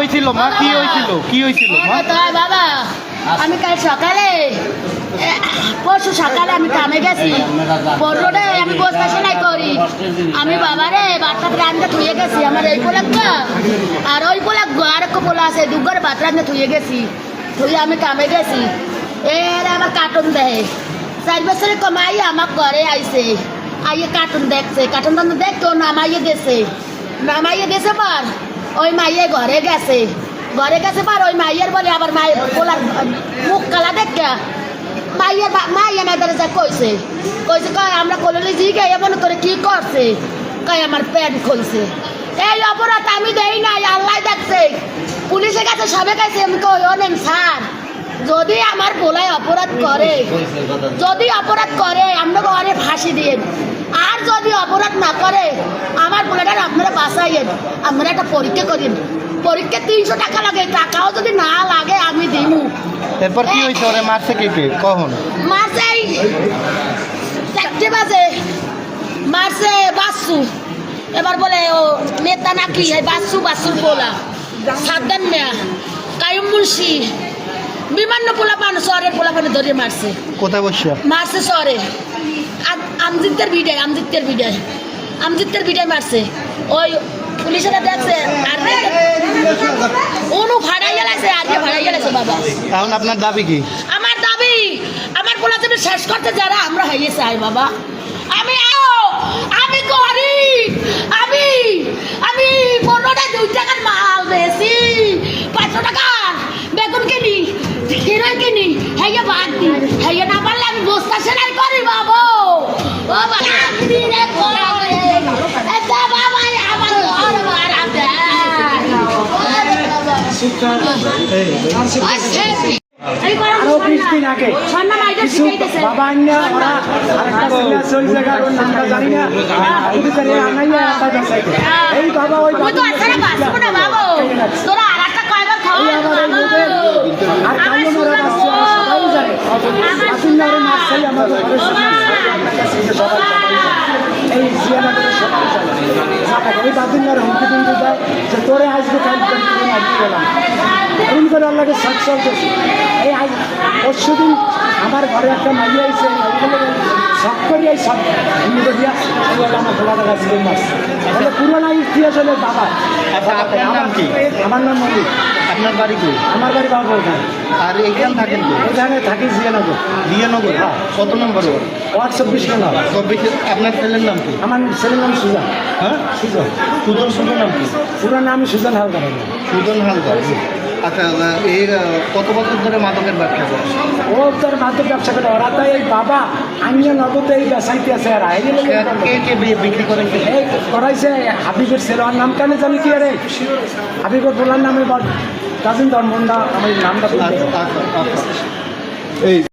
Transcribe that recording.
হয়েছিল মা? কি হয়েছিল মা? বাবা আমি কাল সকালে পরশু সকালে আমি কামে গেছি পরোটা আমি বসতে সেলাই করি আমি বাবারে বাচ্চাকে রান্না থুয়ে গেছি আমার এই পোলাকটা আর ওই পোলাক আরেক পোলা আছে দুঘরে ভাত রান্না থুয়ে গেছি থুয়ে আমি কামে গেছি এর আমার কার্টুন দেয় 4 বছরের কমাই আমার ঘরে আইছে আইয়ে কার্টুন দেখছে কার্টুন দেখতো নামাইয়ে দিয়েছে পর ওই মাইয়ে ঘরে গেছে পর ওই মাইয়ের বলে আবার মায়ের পোলার মুখ কালা দেখা মাইয়া মায়ের যা কইছে কয় আমরা কললে জিগে এমন করে কি করছে কয় আমার প্যান্ট খুলছে এই অপরাধ আমি দেই নাই আল্লাহ দেখছে পুলিশের কাছে সবে কাছে আমি কই অনেক স্যার যদি আমার পোলায় অপরাধ করে আমরা ঘরে ফাঁসি দিয়ে আর যদি অপরাধ না করে আমার পোলাটার আপনারা বাঁচাইয়েন আপনারা একটা পরীক্ষা করেন পরীক্ষা 300 টাকা লাগে টাকাও যদি না লাগে আমি দিমু। এরপর কি হয়েছে? ওরে মারছে কে কখন? মারছে 4টে বাজে মারছে বাসু এবার বলে ও নেতা নাকি বাসুর পোলা সাদ্দাম মিয়া কায়ুম মুন্সি বিমান্য পোলা পান শহরের পোলা পানে ধরে মারছে। কোথায় বসে মারছে শহরে আমজিতের বিডায় মারছে ওই পুলিশেরা দেখছে আর অনু ভাড়াইয়া লাগছে আর কে ভাড়াইয়া লাগছে বাবা। এখন আপনার দাবি কি? আমার দাবি আমার পোলা তুমি শেষ করতে যারা আমরা হাইয়ে চাই বাবা আমি গরিব আমি 2 টাকার মাল বেশি 500 টাকার বেগুন কিনি হিরোই কিনি হাইয়া বাদ দি হাইয়া না পারলে আমি বস্তা সেলাই করি বাবা বাবা দিনে করে এটা বাবা আমার ঘর ভাড়া দেয় আরো 20 দিন আগে কিছু বাবা আন্যা ওরা আরেকটা ছেলে চলে জায়গা ওর নামটা জানি না অফিসারে আনাইয়া একটা যাচ্ছে এই বাবা ওই তো আছাড়া বাসবো না বাবা তোরা আরেকটা কয়বার খাওয়া আর কালো মারা বাচ্চা সবাই জানে আসুনারে মাছাই আমাদের ঘরে সবাই এই জিয়ানাদের সবাই জানে এই বাদিনার হুমকি দিন দেয় যে তোরে আজকে কাল করে মারতে গেলাম এমন করে আল্লাহকে সাকসেস করছি এই আজ পরশুদিন আমার ঘরে একটা মাইয়া আইছে সব করি এই সব হিন্দু দিয়া আমার খোলা টাকা ছিল মাছ তাহলে পুরোনো ইতিহাস হলে বাবা। আপনার নাম কি? আমার নাম মল্লিক। আপনার বাড়ি কই? আমার বাড়ি বাবা ওখানে। আর এইখানে থাকেন কই? এখানে থাকি জিয়ানগর। হ্যাঁ। কত নম্বর ওর? 24 নম্বর। আপনার ছেলের নাম কি? আমার ছেলের নাম সুজন। হ্যাঁ সুজন নাম কি? পুরো নাম সুজন হালদার। সুজন হালদার। আচ্ছা এই কত বছর ধরে মাদকের ব্যবসা করে? ও তোর মাদক ব্যবসা করে ওরা তো এই বাবা আমিও নগদে এই বেসাইতে আছে আর কে বিক্রি করে? এই করাইছে হাবিবের ছেলে ওর নাম কেন জানি কি আরে হাবিবের বলার নামে কাজিন ধর্মন্দা আমার নামটা এই